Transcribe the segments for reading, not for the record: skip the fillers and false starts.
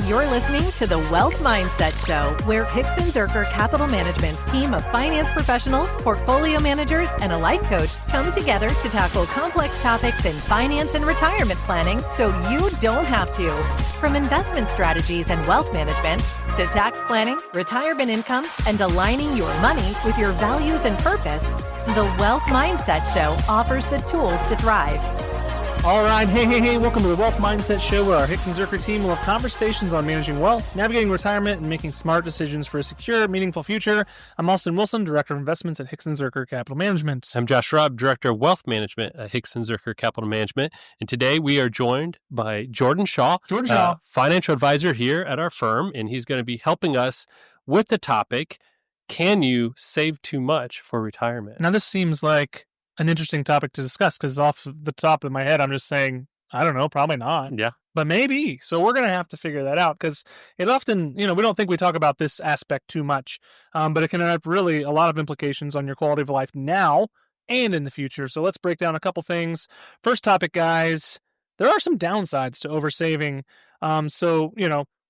You're listening to the Wealth Mindset Show, where Hicks and Zerker Capital Management's team of finance professionals, portfolio managers, and a life coach come together to tackle complex topics in finance and retirement planning so you don't have to. From investment strategies and wealth management to tax planning, retirement income, and aligning your money with your values and purpose, the Wealth Mindset Show offers the tools to thrive. All right. Hey. Welcome to the Wealth Mindset Show, where our Hicks and Zerker team will have conversations on managing wealth, navigating retirement, and making smart decisions for a secure, meaningful future. I'm Austin Wilson, Director of Investments at Hicks and Zerker Capital Management. I'm Josh Robb, Director of Wealth Management at Hicks and Zerker Capital Management. And today we are joined by Jordan Shaw, financial advisor here at our firm. And he's going to be helping us with the topic, can you save too much for retirement? Now, this seems like an interesting topic to discuss because off the top of my head, I'm just saying, I don't know, probably not. Yeah. But maybe. So we're going to have to figure that out because it often, we don't think we talk about this aspect too much, but it can have really a lot of implications on your quality of life now and in the future. So let's break down a couple things. First topic, guys, there are some downsides to oversaving.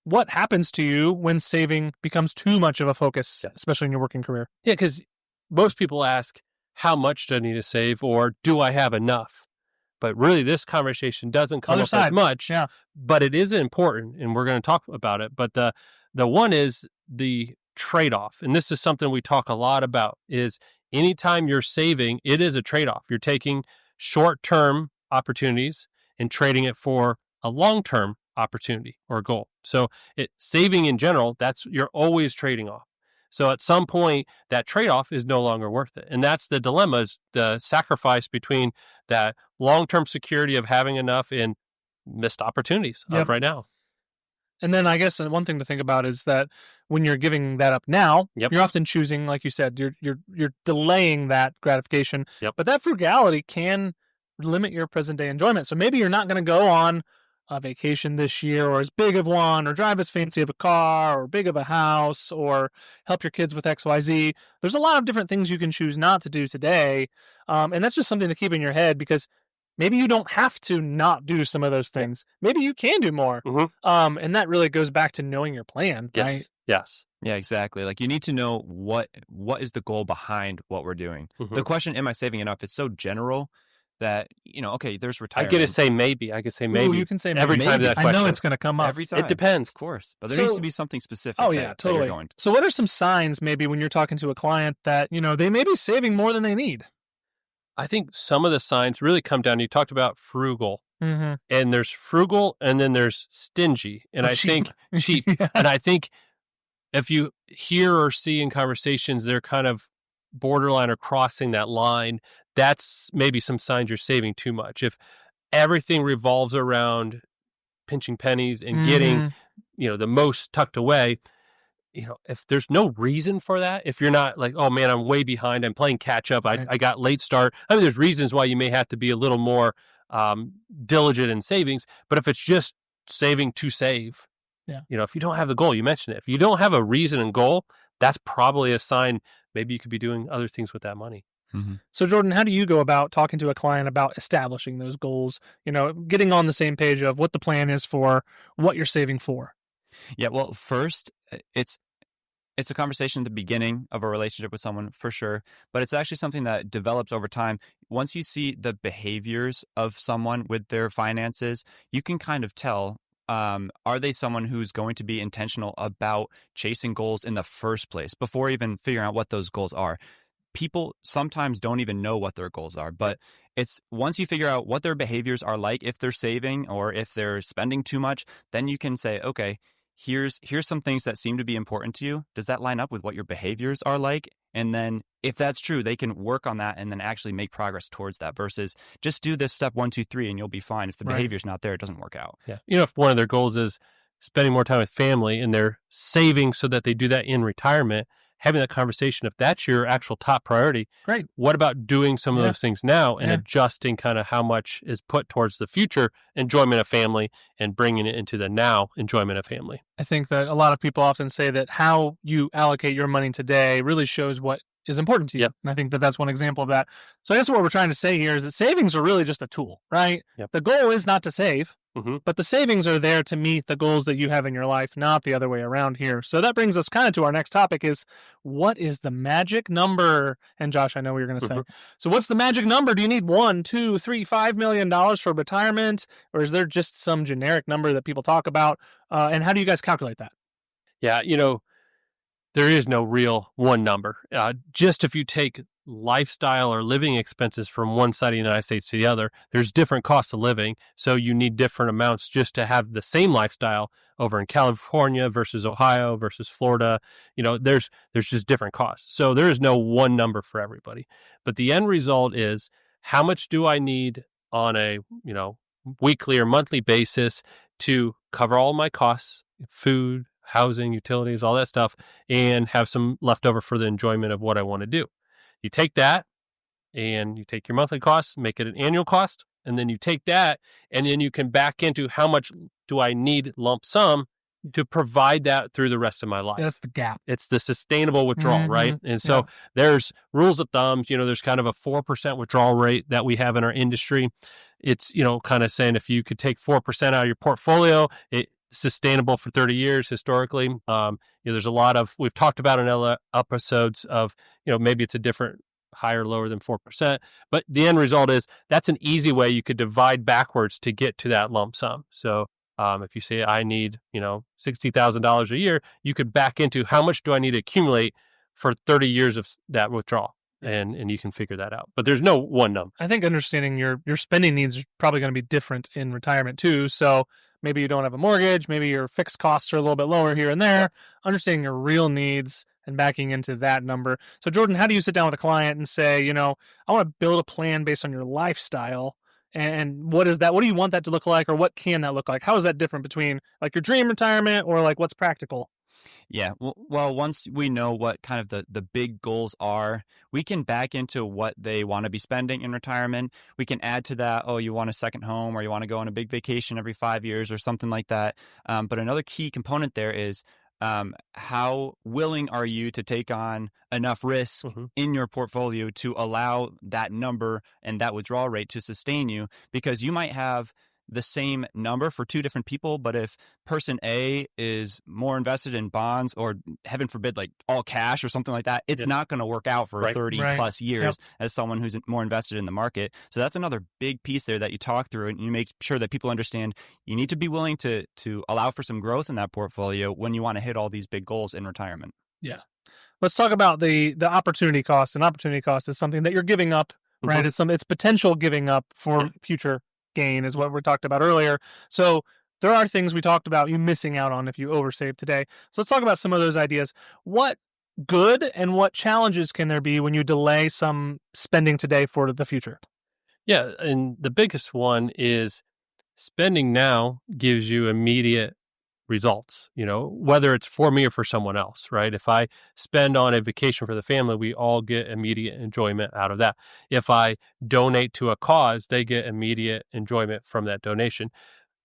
What happens to you when saving becomes too much of a focus, especially in your working career? Yeah, because most people ask, how much do I need to save, or do I have enough? But really, this conversation doesn't come up as much, but it is important, and we're going to talk about it. But the one is the trade-off, and this is something we talk a lot about, is anytime you're saving, it is a trade-off. You're taking short-term opportunities and trading it for a long-term opportunity or goal. So saving in general, you're always trading off. So at some point, that trade-off is no longer worth it. And that's the dilemma, is the sacrifice between that long-term security of having enough and missed opportunities of right now. And then I guess one thing to think about is that when you're giving that up now, you're often choosing, like you said, you're delaying that gratification. But that frugality can limit your present-day enjoyment. So maybe you're not going to go on a vacation this year, or as big of one, or drive as fancy of a car, or big of a house, or help your kids with XYZ. There's a lot of different things you can choose not to do today. And that's just something to keep in your head, because maybe you don't have to not do some of those things. Maybe you can do more. Mm-hmm. And that really goes back to knowing your plan, right? Yes. Yeah, exactly. Like, you need to know what is the goal behind what we're doing. Mm-hmm. The question, am I saving enough? It's so general that, there's retirement. I get to say maybe. I can say maybe. Ooh, you can say maybe. Every time that question. I know it's going to come up. Every time. It depends. Of course. But there needs to be something specific. Oh, yeah, totally. So what are some signs maybe when you're talking to a client that, they may be saving more than they need? I think some of the signs really come down. You talked about frugal. Mm-hmm. And there's frugal, and then there's stingy. And I think cheap. And I think if you hear or see in conversations, they're kind of borderline or crossing that line, that's maybe some signs you're saving too much. If everything revolves around pinching pennies and getting, the most tucked away, if there's no reason for that, if you're not like, oh man, I'm way behind, I'm playing catch up, I got late start. I mean, there's reasons why you may have to be a little more diligent in savings, but if it's just saving to save, if you don't have the goal, you mentioned it, if you don't have a reason and goal, that's probably a sign maybe you could be doing other things with that money. Mm-hmm. So, Jordan, how do you go about talking to a client about establishing those goals, getting on the same page of what the plan is for what you're saving for? Yeah, well, first, it's a conversation at the beginning of a relationship with someone, for sure, but it's actually something that develops over time. Once you see the behaviors of someone with their finances, you can kind of tell, are they someone who's going to be intentional about chasing goals in the first place before even figuring out what those goals are? People sometimes don't even know what their goals are, but it's once you figure out what their behaviors are like, if they're saving or if they're spending too much, then you can say, okay, here's some things that seem to be important to you. Does that line up with what your behaviors are like? And then if that's true, they can work on that and then actually make progress towards that versus just do this step 1, 2, 3 and you'll be fine. If the behavior's not there, it doesn't work out. Yeah. If one of their goals is spending more time with family and they're saving so that they do that in retirement, having that conversation, if that's your actual top priority, great. What about doing some of those things now and adjusting kind of how much is put towards the future enjoyment of family and bringing it into the now enjoyment of family? I think that a lot of people often say that how you allocate your money today really shows what is important to you. Yep. And I think that that's one example of that. So I guess what we're trying to say here is that savings are really just a tool, right? Yep. The goal is not to save, mm-hmm. but the savings are there to meet the goals that you have in your life, not the other way around here. So that brings us kind of to our next topic is, what is the magic number? And Josh, I know what you're going to say. So what's the magic number? Do you need $1, $2, $3, $5 million for retirement? Or is there just some generic number that people talk about? And how do you guys calculate that? Yeah, there is no real one number. Just if you take lifestyle or living expenses from one side of the United States to the other, there's different costs of living. So you need different amounts just to have the same lifestyle over in California versus Ohio versus Florida. There's just different costs. So there is no one number for everybody. But the end result is, how much do I need on a, weekly or monthly basis to cover all my costs, food, housing, utilities, all that stuff, and have some left over for the enjoyment of what I want to do. You take that and you take your monthly costs, make it an annual cost, and then you take that and then you can back into how much do I need lump sum to provide that through the rest of my life. That's the gap. It's the sustainable withdrawal, right? And so there's rules of thumb. There's kind of a 4% withdrawal rate that we have in our industry. It's, kind of saying if you could take 4% out of your portfolio, it's sustainable for 30 years historically. There's a lot of, we've talked about in other episodes of, maybe it's a different higher, lower than 4%, but the end result is that's an easy way you could divide backwards to get to that lump sum. So if you say I need, $60,000 a year, you could back into how much do I need to accumulate for 30 years of that withdrawal. And you can figure that out. But there's no one number. I think understanding your spending needs is probably going to be different in retirement too. So maybe you don't have a mortgage, maybe your fixed costs are a little bit lower here and there. Understanding your real needs and backing into that number. So Jordan, how do you sit down with a client and say, I want to build a plan based on your lifestyle? And what is that? What do you want that to look like, or what can that look like? How is that different between like your dream retirement or like what's practical? Yeah. Well, once we know what kind of the big goals are, we can back into what they want to be spending in retirement. We can add to that, you want a second home, or you want to go on a big vacation every 5 years or something like that. But another key component there is how willing are you to take on enough risk in your portfolio to allow that number and that withdrawal rate to sustain you? Because you might have the same number for two different people, but if person A is more invested in bonds, or heaven forbid, like all cash or something like that, it's not going to work out for 30 plus years as someone who's more invested in the market. So that's another big piece there that you talk through, and you make sure that people understand you need to be willing to allow for some growth in that portfolio when you want to hit all these big goals in retirement. Yeah. Let's talk about the opportunity cost. And opportunity cost is something that you're giving up, right? It's potential giving up for future gain is what we talked about earlier. So there are things we talked about you missing out on if you oversave today. So let's talk about some of those ideas. What good and what challenges can there be when you delay some spending today for the future? Yeah, and the biggest one is spending now gives you immediate results, whether it's for me or for someone else, right? If I spend on a vacation for the family, we all get immediate enjoyment out of that. If I donate to a cause, they get immediate enjoyment from that donation.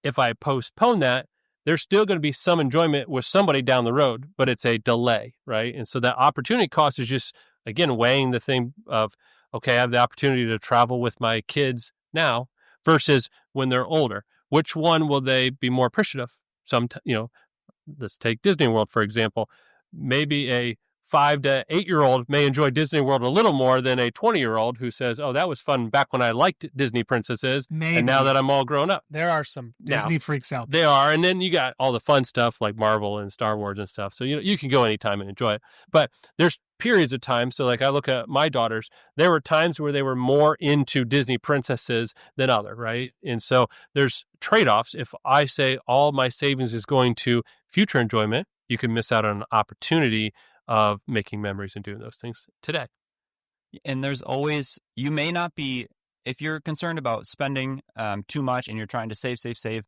If I postpone that, there's still going to be some enjoyment with somebody down the road, but it's a delay, right? And so that opportunity cost is just, again, weighing the thing of, okay, I have the opportunity to travel with my kids now versus when they're older. Which one will they be more appreciative? Let's take Disney World, for example. Maybe a 5 to 8 year old may enjoy Disney World a little more than a 20-year-old who says, oh, that was fun back when I liked Disney princesses. Maybe. And now that I'm all grown up. There are some Disney freaks out there. They are. And then you got all the fun stuff like Marvel and Star Wars and stuff. So, you can go anytime and enjoy it. But there's periods of time. So like I look at my daughters, there were times where they were more into Disney princesses than other, right? And so there's trade-offs. If I say all my savings is going to future enjoyment, you can miss out on an opportunity of making memories and doing those things today. And there's always, you may not be, if you're concerned about spending too much and you're trying to save,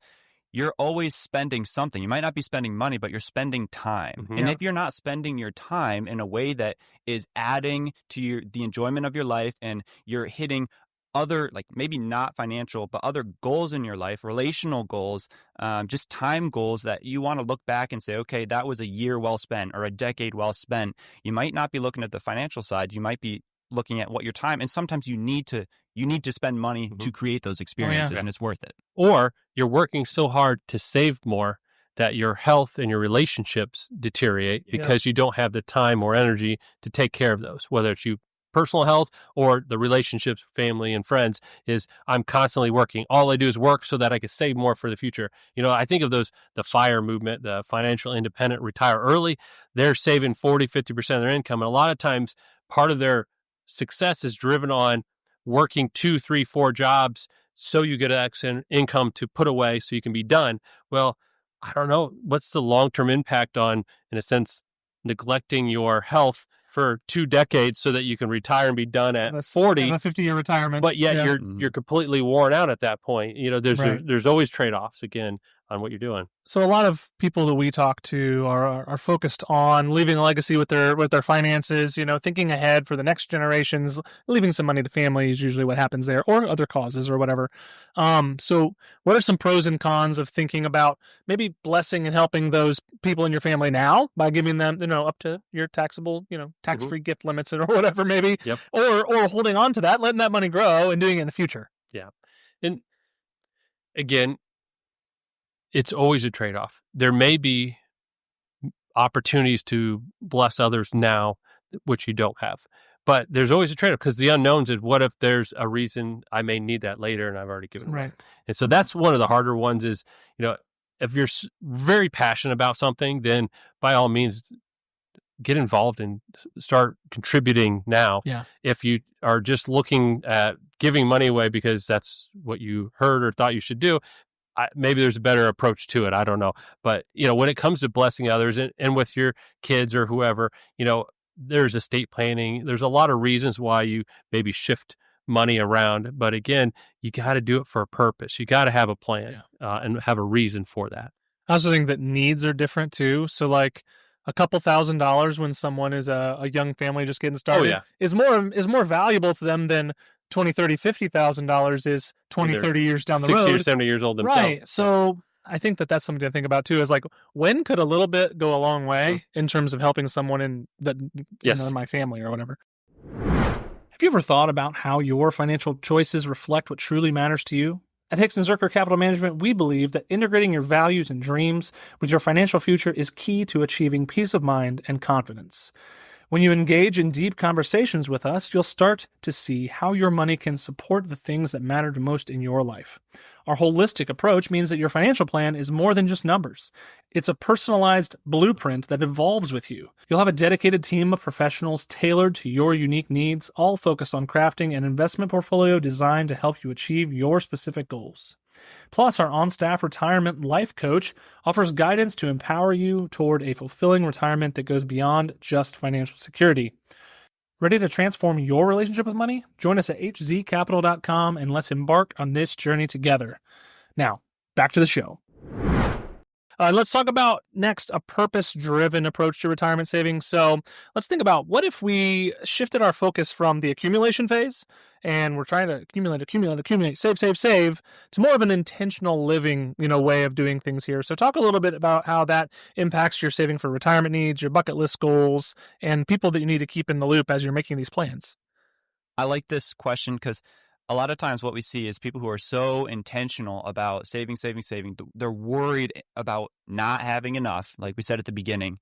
you're always spending something. You might not be spending money, but you're spending time. And if you're not spending your time in a way that is adding to the enjoyment of your life, and you're hitting other, like maybe not financial, but other goals in your life, relational goals, just time goals that you want to look back and say, okay, that was a year well spent or a decade well spent. You might not be looking at the financial side. You might be looking at what your time, and sometimes you need to spend money to create those experiences, and it's worth it. Or you're working so hard to save more that your health and your relationships deteriorate because you don't have the time or energy to take care of those, whether it's you personal health or the relationships, family and friends. Is I'm constantly working. All I do is work so that I can save more for the future. I think of the FIRE movement, the financial independent retire early. They're saving 40-50% of their income. And a lot of times part of their success is driven on working 2, 3, 4 jobs so you get X income to put away so you can be done. Well, I don't know. What's the long-term impact on, in a sense, neglecting your health for 2 decades so that you can retire and be done at 40? A 50-year retirement. But yet you're completely worn out at that point. There's always trade-offs, again, on what you're doing. So a lot of people that we talk to are focused on leaving a legacy with their finances, thinking ahead for the next generations, leaving some money to family is usually what happens there, or other causes or whatever. So what are some pros and cons of thinking about maybe blessing and helping those people in your family now by giving them, up to your taxable, tax-free gift limits or whatever maybe, or holding on to that, letting that money grow and doing it in the future? Yeah. And again, it's always a trade-off. There may be opportunities to bless others now, which you don't have. But there's always a trade-off, because the unknowns is, what if there's a reason I may need that later and I've already given it away? And so that's one of the harder ones is, if you're very passionate about something, then by all means, get involved and start contributing now. Yeah. If you are just looking at giving money away because that's what you heard or thought you should do, maybe there's a better approach to it. I don't know. But, when it comes to blessing others and with your kids or whoever, there's estate planning. There's a lot of reasons why you maybe shift money around. But again, you got to do it for a purpose. You got to have a plan and have a reason for that. I also think that needs are different too. So like a couple $1,000s when someone is a young family just getting started is more valuable to them than $20,000, $30,000, $50,000 is 20, 30 years down the road. 60 or 70 years old themselves. Right. So I think that that's something to think about too, is like, when could a little bit go a long way in terms of helping someone in my family or whatever? Have you ever thought about how your financial choices reflect what truly matters to you? At Hixson Zerker Capital Management, we believe that integrating your values and dreams with your financial future is key to achieving peace of mind and confidence. When you engage in deep conversations with us, you'll start to see how your money can support the things that matter the most in your life. Our holistic approach means that your financial plan is more than just numbers. It's a personalized blueprint that evolves with you. You'll have a dedicated team of professionals tailored to your unique needs, all focused on crafting an investment portfolio designed to help you achieve your specific goals. Plus, our on-staff retirement life coach offers guidance to empower you toward a fulfilling retirement that goes beyond just financial security. Ready to transform your relationship with money? Join us at hzcapital.com and let's embark on this journey together. Now, back to the show. Let's talk about next a purpose-driven approach to retirement savings. So let's think about, what if we shifted our focus from the accumulation phase and we're trying to accumulate, save, to more of an intentional living, way of doing things here. So talk a little bit about how that impacts your saving for retirement needs, your bucket list goals, and people that you need to keep in the loop as you're making these plans. I like this question because a lot of times what we see is people who are so intentional about saving. They're worried about not having enough. Like we said at the beginning,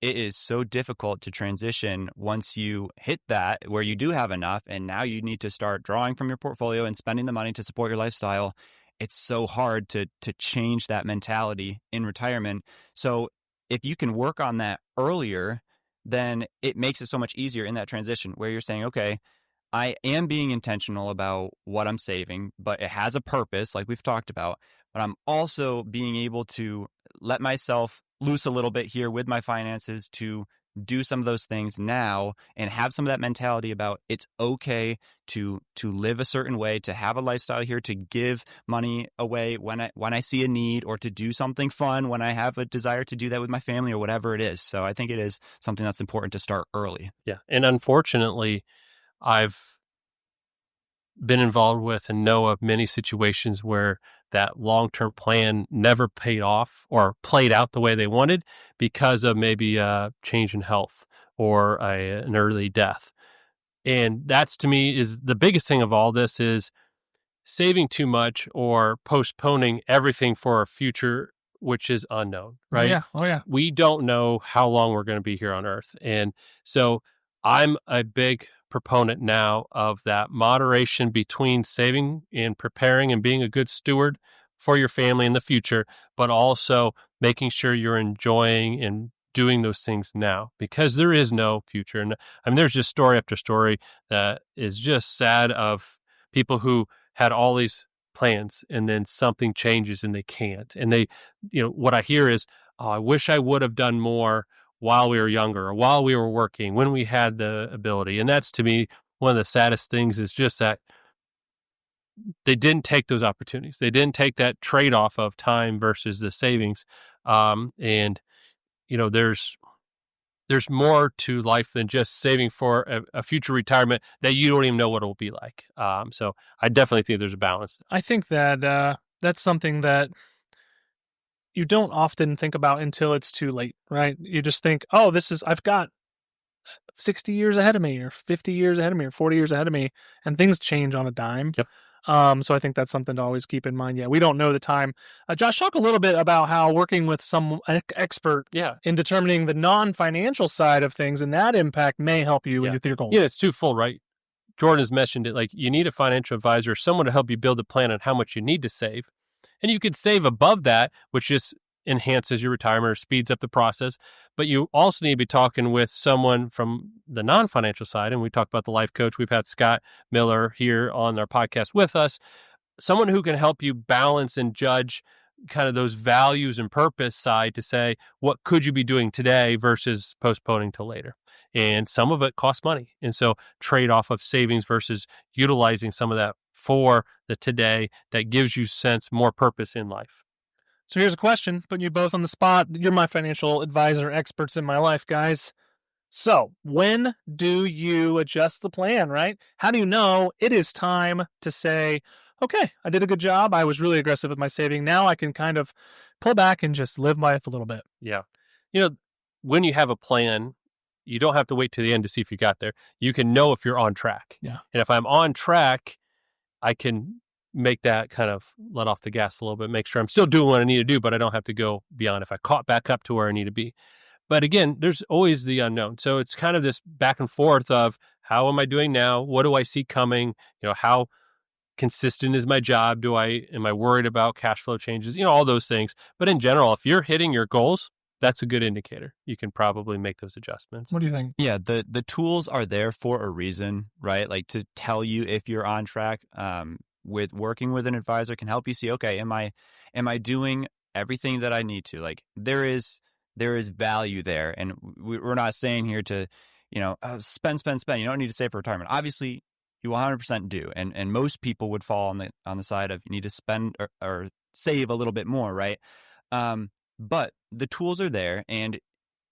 it is so difficult to transition once you hit that where you do have enough, and now you need to start drawing from your portfolio and spending the money to support your lifestyle. It's so hard to change that mentality in retirement. So if you can work on that earlier, then it makes it so much easier in that transition where you're saying, okay, I am being intentional about what I'm saving, but it has a purpose, like we've talked about. But I'm also being able to let myself loose a little bit here with my finances to do some of those things now and have some of that mentality about it's okay to live a certain way, to have a lifestyle here, to give money away when I see a need, or to do something fun when I have a desire to do that with my family or whatever it is. So I think it is something that's important to start early. Yeah. And unfortunately, I've been involved with and know of many situations where that long-term plan never paid off or played out the way they wanted because of maybe a change in health or an early death. And that's, to me, is the biggest thing of all this is saving too much or postponing everything for a future which is unknown, right? Oh, yeah. We don't know how long we're going to be here on Earth. And so I'm a big proponent now of that moderation between saving and preparing and being a good steward for your family in the future, but also making sure you're enjoying and doing those things now, because there is no future. And I mean, there's just story after story that is just sad of people who had all these plans and then something changes and they can't. And they, what I hear is, oh, I wish I would have done more while we were younger or while we were working when we had the ability. And that's, to me, one of the saddest things is just that they didn't take those opportunities. They didn't take that trade-off of time versus the savings. And there's more to life than just saving for a future retirement that you don't even know what it will be like. So I definitely think there's a balance. I think that that's something that you don't often think about until it's too late, right? You just think, oh, I've got 60 years ahead of me or 50 years ahead of me or 40 years ahead of me, and things change on a dime. Yep. So I think that's something to always keep in mind. Yeah, we don't know the time. Josh, talk a little bit about how working with some expert in determining the non-financial side of things and that impact may help you with your goals. Yeah, it's twofold, right? Jordan has mentioned it. Like, you need a financial advisor, someone to help you build a plan on how much you need to save. And you could save above that, which just enhances your retirement or speeds up the process. But you also need to be talking with someone from the non-financial side. And we talked about the life coach. We've had Scott Miller here on our podcast with us. Someone who can help you balance and judge kind of those values and purpose side to say, what could you be doing today versus postponing till later? And some of it costs money. And so trade-off of savings versus utilizing some of that for the today that gives you more purpose in life. So here's a question, putting you both on the spot. You're my financial advisor, experts in my life, guys. So when do you adjust the plan, right? How do you know it is time to say, okay, I did a good job. I was really aggressive with my saving. Now I can kind of pull back and just live life a little bit. Yeah. When you have a plan, you don't have to wait to the end to see if you got there. You can know if you're on track. Yeah. And if I'm on track, I can make that kind of let off the gas a little bit, make sure I'm still doing what I need to do, but I don't have to go beyond if I caught back up to where I need to be. But again, there's always the unknown. So it's kind of this back and forth of, how am I doing now? What do I see coming? How consistent is my job? Am I worried about cash flow changes? All those things. But in general, if you're hitting your goals, that's a good indicator. You can probably make those adjustments. What do you think? Yeah, the tools are there for a reason, right? Like, to tell you if you're on track. With working with an advisor can help you see, okay, am I doing everything that I need to? Like, there is value there, and we're not saying here to, spend. You don't need to save for retirement. Obviously, you 100% do, and most people would fall on the side of you need to spend or save a little bit more, right? But the tools are there, and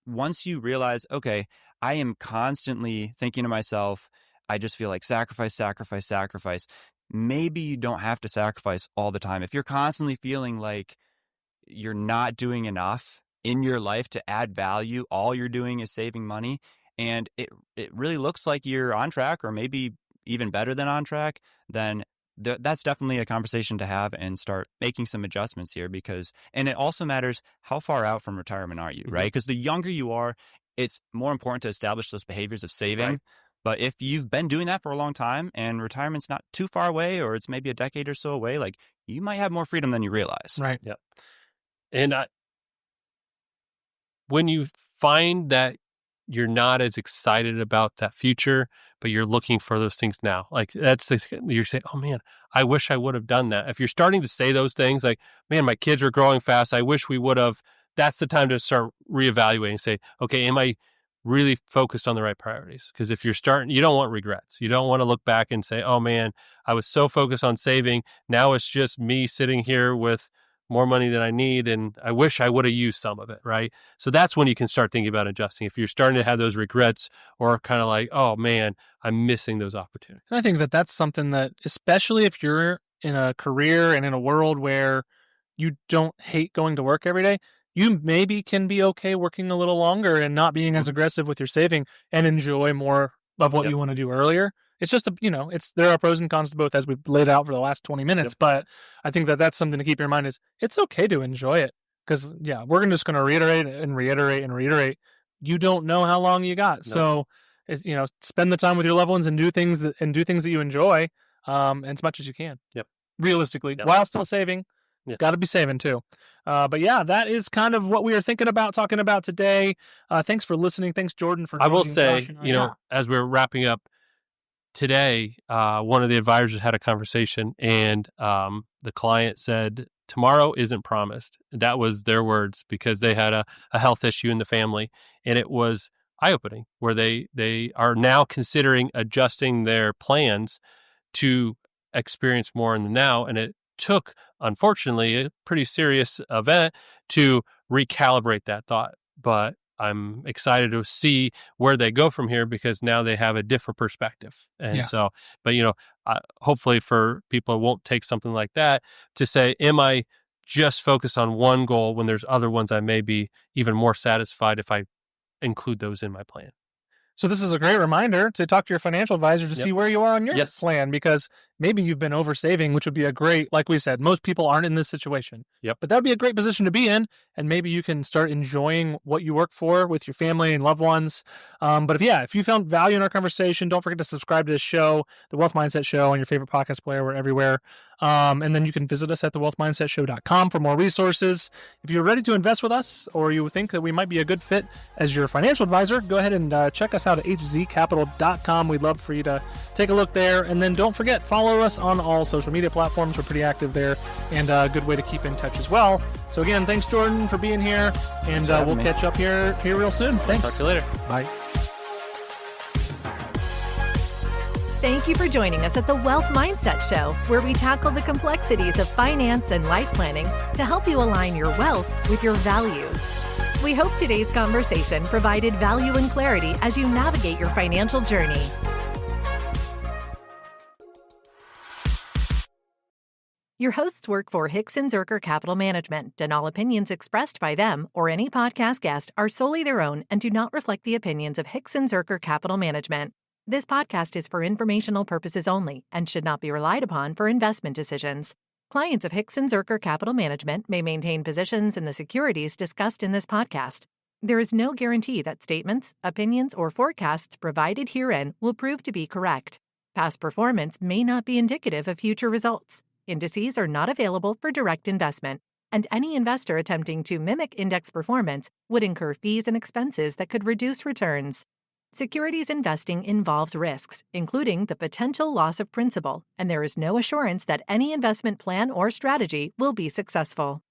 once you realize, okay, I am constantly thinking to myself, I just feel like sacrifice. Maybe you don't have to sacrifice all the time. If you're constantly feeling like you're not doing enough in your life to add value, all you're doing is saving money, and it really looks like you're on track or maybe even better than on track, then that's definitely a conversation to have and start making some adjustments here, and it also matters, how far out from retirement are you, right? Because the younger you are, it's more important to establish those behaviors of saving. Right. But if you've been doing that for a long time and retirement's not too far away, or it's maybe a decade or so away, like, you might have more freedom than you realize. Right. Yep. And when you find that you're not as excited about that future, but you're looking for those things now, like, you're saying, oh man, I wish I would have done that. If you're starting to say those things like, man, my kids are growing fast, I wish we would have, that's the time to start reevaluating and say, okay, am I really focused on the right priorities? Because if you're you don't want regrets. You don't want to look back and say, oh man, I was so focused on saving. Now it's just me sitting here with more money than I need, and I wish I would have used some of it, right? So that's when you can start thinking about adjusting. If you're starting to have those regrets or kind of like, oh man, I'm missing those opportunities. And I think that that's something that, especially if you're in a career and in a world where you don't hate going to work every day, you maybe can be okay working a little longer and not being as aggressive with your saving and enjoy more of what you want to do earlier. It's just, there are pros and cons to both as we've laid out for the last 20 minutes. But I think that that's something to keep in mind is it's okay to enjoy it because, we're just going to reiterate and reiterate. You don't know how long you got. No. So, spend the time with your loved ones and do things that you enjoy as much as you can. Yep. Realistically, while still saving. Yeah. Got to be saving too. But that is kind of what we are talking about today. Thanks for listening. Thanks, Jordan, for joining. I will say, as we're wrapping up today, one of the advisors had a conversation and the client said, tomorrow isn't promised. That was their words because they had a health issue in the family. And it was eye-opening where they are now considering adjusting their plans to experience more in the now. And it took, unfortunately, a pretty serious event to recalibrate that thought. But I'm excited to see where they go from here because now they have a different perspective. And so, but hopefully for people, it won't take something like that to say, am I just focused on one goal when there's other ones I may be even more satisfied if I include those in my plan. So this is a great reminder to talk to your financial advisor to see where you are on your plan, because maybe you've been oversaving, which would be a great, like we said, most people aren't in this situation. But that would be a great position to be in, and maybe you can start enjoying what you work for with your family and loved ones. But if you found value in our conversation, don't forget to subscribe to this show, The Wealth Mindset Show, on your favorite podcast player. We're everywhere. And then you can visit us at thewealthmindsetshow.com for more resources. If you're ready to invest with us, or you think that we might be a good fit as your financial advisor, go ahead and check us out at hzcapital.com. We'd love for you to take a look there. And then don't forget, follow us on all social media platforms. We're pretty active there, and a good way to keep in touch as well. So again, thanks, Jordan, for being here, and we'll catch up here real soon. Thanks. Talk to you later. Bye. Thank you for joining us at the Wealth Mindset Show, where we tackle the complexities of finance and life planning to help you align your wealth with your values. We hope today's conversation provided value and clarity as you navigate your financial journey. Your hosts work for Hickson Zerker Capital Management, and all opinions expressed by them or any podcast guest are solely their own and do not reflect the opinions of Hickson Zerker Capital Management. This podcast is for informational purposes only and should not be relied upon for investment decisions. Clients of Hickson Zerker Capital Management may maintain positions in the securities discussed in this podcast. There is no guarantee that statements, opinions, or forecasts provided herein will prove to be correct. Past performance may not be indicative of future results. Indices are not available for direct investment, and any investor attempting to mimic index performance would incur fees and expenses that could reduce returns. Securities investing involves risks, including the potential loss of principal, and there is no assurance that any investment plan or strategy will be successful.